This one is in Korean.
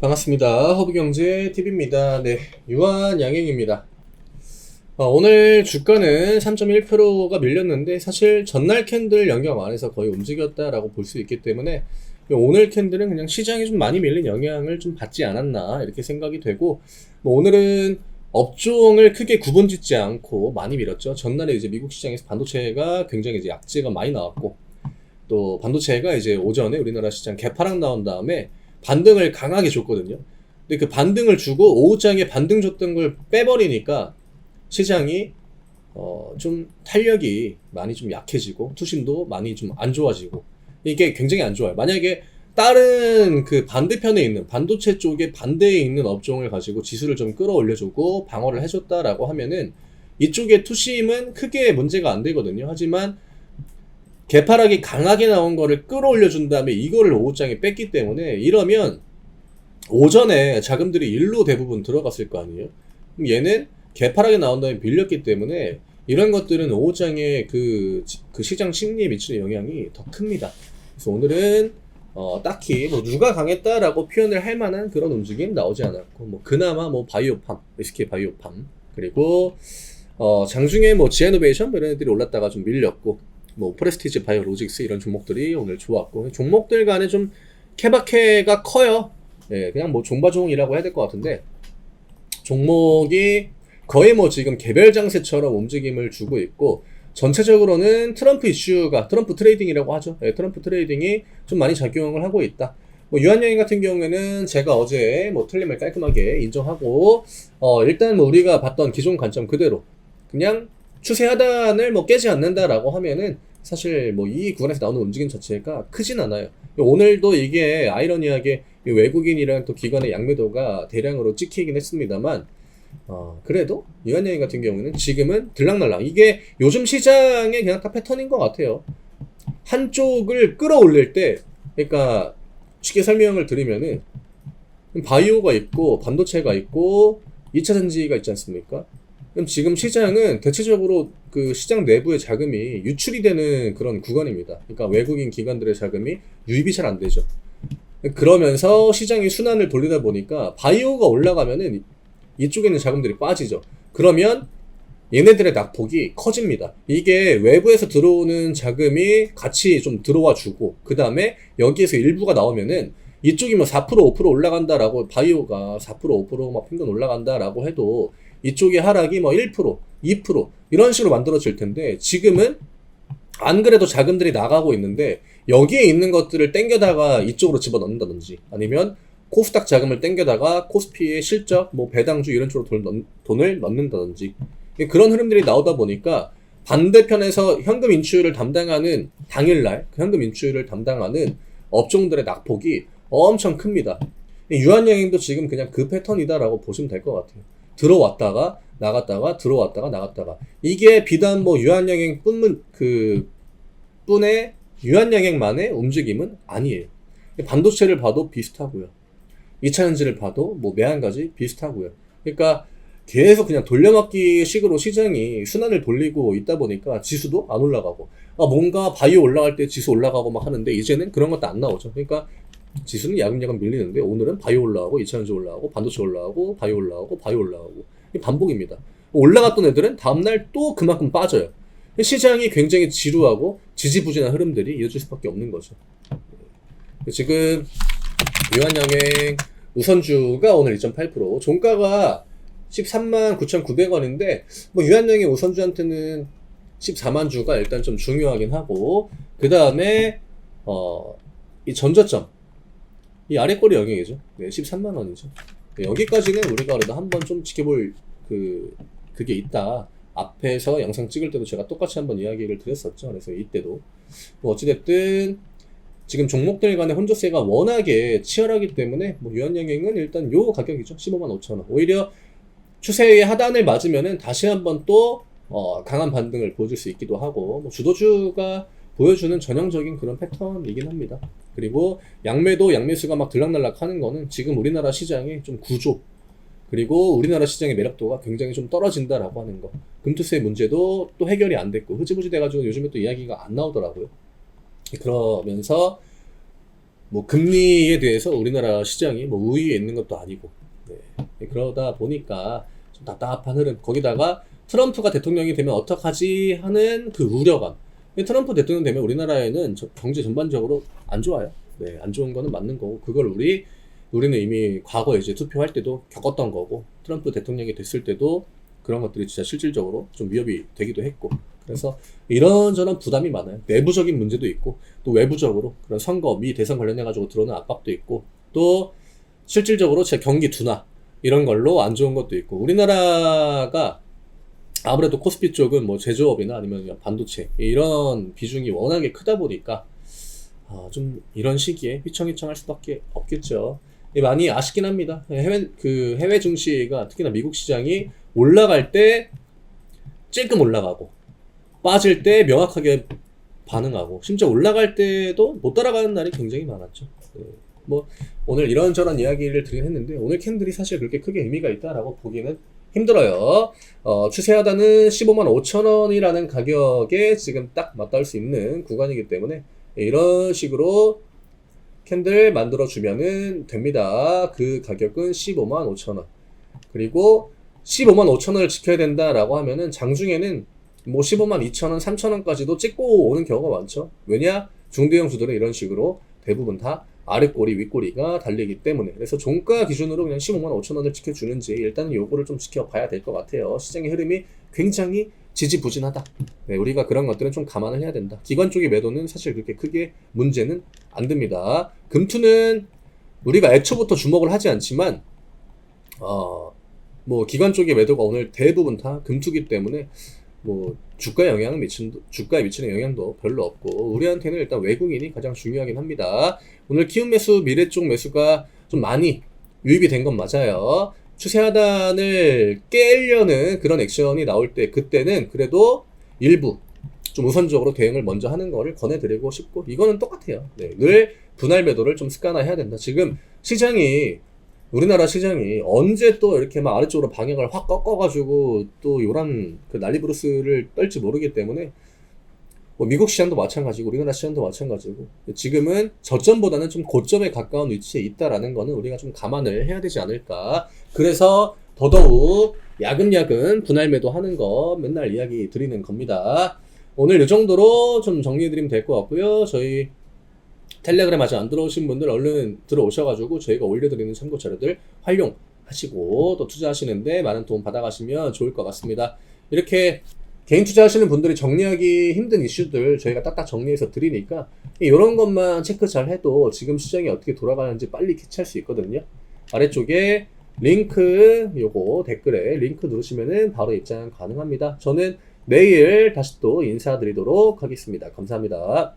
반갑습니다. 허브경제TV입니다. 네, 유한양행입니다. 오늘 주가는 3.1%가 밀렸는데 사실 전날 캔들 영향 안에서 거의 움직였다라고 볼 수 있기 때문에 오늘 캔들은 그냥 시장이 좀 많이 밀린 영향을 좀 받지 않았나 이렇게 생각이 되고, 오늘은 업종을 크게 구분짓지 않고 많이 밀었죠. 전날에 이제 미국 시장에서 반도체가 굉장히 이제 약재가 많이 나왔고, 또 반도체가 이제 오전에 우리나라 시장 개파락 나온 다음에 반등을 강하게 줬거든요. 근데 그 반등을 주고 오후장에 반등 줬던 걸 빼버리니까 시장이 좀 탄력이 많이 좀 약해지고 투심도 많이 좀 안 좋아지고, 이게 굉장히 안 좋아요. 만약에 다른 그 반대편에 있는 반도체 쪽에 반대에 있는 업종을 가지고 지수를 좀 끌어올려주고 방어를 해줬다라고 하면은 이쪽의 투심은 크게 문제가 안 되거든요. 하지만 개파락이 강하게 나온 거를 끌어올려준 다음에 이거를 오후장에 뺐기 때문에, 이러면 오전에 자금들이 일로 대부분 들어갔을 거 아니에요. 그럼 얘는 개파락이 나온 다음에 밀렸기 때문에 이런 것들은 오후장에 그 시장 심리에 미치는 영향이 더 큽니다. 그래서 오늘은 딱히 뭐 누가 강했다라고 표현을 할 만한 그런 움직임 나오지 않았고, 뭐 그나마 뭐 바이오팜, SK 바이오팜, 그리고 장중에 뭐 지아노베이션 이런 애들이 올랐다가 좀 밀렸고, 뭐 프레스티지 바이오로직스 이런 종목들이 오늘 좋았고, 종목들 간에 좀 케바케가 커요. 예, 그냥 뭐 종바종이라고 해야 될 것 같은데, 종목이 거의 뭐 지금 개별 장세처럼 움직임을 주고 있고, 전체적으로는 트럼프 이슈가, 트럼프 트레이딩이라고 하죠. 예, 트럼프 트레이딩이 좀 많이 작용을 하고 있다. 뭐 유한양행 같은 경우에는 제가 어제 뭐 틀림을 깔끔하게 인정하고, 일단 뭐 우리가 봤던 기존 관점 그대로 그냥 추세 하단을 뭐 깨지 않는다라고 하면은 사실 뭐 이 구간에서 나오는 움직임 자체가 크진 않아요. 오늘도 이게 아이러니하게 외국인이랑 또 기관의 양매도가 대량으로 찍히긴 했습니다만, 그래도 유한양행 같은 경우는 지금은 들락날락, 이게 요즘 시장의 그냥 다 패턴인 것 같아요. 한쪽을 끌어올릴 때, 그러니까 쉽게 설명을 드리면은 바이오가 있고 반도체가 있고 2차 전지가 있지 않습니까? 그럼 지금 시장은 대체적으로 그 시장 내부의 자금이 유출이 되는 그런 구간입니다. 그러니까 외국인 기관들의 자금이 유입이 잘 안 되죠. 그러면서 시장이 순환을 돌리다 보니까 바이오가 올라가면은 이쪽에 있는 자금들이 빠지죠. 그러면 얘네들의 낙폭이 커집니다. 이게 외부에서 들어오는 자금이 같이 좀 들어와 주고, 그 다음에 여기에서 일부가 나오면은 이쪽이 뭐 4% 5% 올라간다라고, 바이오가 4% 5%막 평균 올라간다라고 해도 이쪽의 하락이 뭐 1% 2% 이런 식으로 만들어질 텐데, 지금은 안 그래도 자금들이 나가고 있는데 여기에 있는 것들을 땡겨다가 이쪽으로 집어넣는다든지, 아니면 코스닥 자금을 땡겨다가 코스피의 실적, 뭐 배당주 이런 쪽으로 돈을 넣는다든지, 그런 흐름들이 나오다 보니까 반대편에서 현금 인출을 담당하는 당일날 그 현금 인출을 담당하는 업종들의 낙폭이 엄청 큽니다. 유한양행도 지금 그냥 그 패턴이다라고 보시면 될 것 같아요. 들어왔다가 나갔다가 들어왔다가 나갔다가, 이게 비단 뭐 유한양행 뿐의 유한양행만의 움직임은 아니에요. 반도체를 봐도 비슷하고요, 2차 전지를 봐도 뭐 매한가지 비슷하고요. 그러니까 계속 그냥 돌려막기 식으로 시장이 순환을 돌리고 있다 보니까 지수도 안 올라가고, 뭔가 바이오 올라갈 때 지수 올라가고 막 하는데 이제는 그런 것도 안 나오죠. 그러니까 지수는 야금야금 밀리는데 오늘은 바이오 올라가고 2차 전지 올라가고 반도체 올라가고 바이오 올라가고 바이오 올라가고, 반복입니다. 올라갔던 애들은 다음날 또 그만큼 빠져요. 시장이 굉장히 지루하고 지지부진한 흐름들이 이어질 수밖에 없는 거죠. 지금 유한양행 우선주가 오늘 2.8%, 종가가 13만 9,900원인데 뭐 유한양행 우선주한테는 14만 주가 일단 좀 중요하긴 하고, 그 다음에 이 전저점, 이 아래꼬리 영역이죠. 네, 13만 원이죠. 네, 여기까지는 우리가 그래도 한번 좀 지켜볼 그게 있다. 앞에서 영상 찍을 때도 제가 똑같이 한번 이야기를 드렸었죠. 그래서 이때도 뭐 어찌됐든 지금 종목들 간의 혼조세가 워낙에 치열하기 때문에 뭐 유한양행은 일단 요 가격이죠. 15만 5천 원. 오히려 추세의 하단을 맞으면은 다시 한번 또 강한 반등을 보여줄 수 있기도 하고, 뭐 주도주가 보여주는 전형적인 그런 패턴이긴 합니다. 그리고 양매수가 막 들락날락 하는 거는 지금 우리나라 시장의 좀 구조, 그리고 우리나라 시장의 매력도가 굉장히 좀 떨어진다라고 하는 거. 금투세 문제도 또 해결이 안 됐고 흐지부지 돼가지고 요즘에 또 이야기가 안 나오더라고요. 그러면서 뭐 금리에 대해서 우리나라 시장이 뭐 우위에 있는 것도 아니고, 네. 그러다 보니까 좀 답답한 흐름. 거기다가 트럼프가 대통령이 되면 어떡하지 하는 그 우려감. 트럼프 대통령 되면 우리나라에는 경제 전반적으로 안 좋아요. 네, 안 좋은 거는 맞는 거고, 그걸 우리는 이미 과거에 이제 투표할 때도 겪었던 거고, 트럼프 대통령이 됐을 때도 그런 것들이 진짜 실질적으로 좀 위협이 되기도 했고, 그래서 이런저런 부담이 많아요. 내부적인 문제도 있고, 또 외부적으로 그런 선거, 미 대선 관련해가지고 들어오는 압박도 있고, 또 실질적으로 제 경기 둔화, 이런 걸로 안 좋은 것도 있고, 우리나라가 아무래도 코스피 쪽은 뭐 제조업이나 아니면 반도체, 이런 비중이 워낙에 크다 보니까, 좀 이런 시기에 휘청휘청할 수밖에 없겠죠. 많이 아쉽긴 합니다. 해외 증시가 특히나 미국 시장이 올라갈 때 찔끔 올라가고, 빠질 때 명확하게 반응하고, 심지어 올라갈 때도 못 따라가는 날이 굉장히 많았죠. 네. 뭐 오늘 이런저런 이야기를 드리긴 했는데, 오늘 캔들이 사실 그렇게 크게 의미가 있다라고 보기는 힘들어요. 추세하단은 15만 5천 원이라는 가격에 지금 딱 맞닿을 수 있는 구간이기 때문에 이런 식으로 캔들 만들어 주면은 됩니다. 그 가격은 15만 5천 원. 그리고 15만 5천 원을 지켜야 된다라고 하면은 장중에는 뭐 15만 2천 원, 3천 원까지도 찍고 오는 경우가 많죠. 왜냐? 중대형 주들은 이런 식으로 대부분 다 아랫꼬리, 윗꼬리가 달리기 때문에. 그래서 종가 기준으로 그냥 15만 5천 원을 지켜주는지 일단은 요거를 좀 지켜봐야 될 것 같아요. 시장의 흐름이 굉장히 지지부진하다. 네, 우리가 그런 것들은 좀 감안을 해야 된다. 기관 쪽의 매도는 사실 그렇게 크게 문제는 안 됩니다. 금투는 우리가 애초부터 주목을 하지 않지만, 뭐 기관 쪽의 매도가 오늘 대부분 다 금투기 때문에 뭐 주가에 미치는 영향도 별로 없고, 우리한테는 일단 외국인이 가장 중요하긴 합니다. 오늘 키움 매수, 미래 쪽 매수가 좀 많이 유입이 된 건 맞아요. 추세 하단을 깨려는 그런 액션이 나올 때, 그때는 그래도 일부 좀 우선적으로 대응을 먼저 하는 거를 권해드리고 싶고, 이거는 똑같아요. 네, 늘 분할 매도를 좀 습관화해야 된다. 지금 우리나라 시장이 언제 또 이렇게 막 아래쪽으로 방향을 확 꺾어가지고 또 요런 그 난리브루스를 떨지 모르기 때문에, 뭐 미국 시장도 마찬가지고 우리나라 시장도 마찬가지고, 지금은 저점보다는 좀 고점에 가까운 위치에 있다라는 거는 우리가 좀 감안을 해야 되지 않을까. 그래서 더더욱 야금야금 분할 매도하는 거 맨날 이야기 드리는 겁니다. 오늘 이 정도로 좀 정리해드리면 될 것 같고요. 저희 텔레그램 아직 안 들어오신 분들 얼른 들어오셔가지고 저희가 올려드리는 참고 자료들 활용하시고 또 투자하시는데 많은 도움 받아가시면 좋을 것 같습니다. 이렇게 개인 투자하시는 분들이 정리하기 힘든 이슈들 저희가 딱딱 정리해서 드리니까 이런 것만 체크 잘 해도 지금 시장이 어떻게 돌아가는지 빨리 캐치할 수 있거든요. 아래쪽에 링크, 요거 댓글에 링크 누르시면은 바로 입장 가능합니다. 저는 내일 다시 또 인사드리도록 하겠습니다. 감사합니다.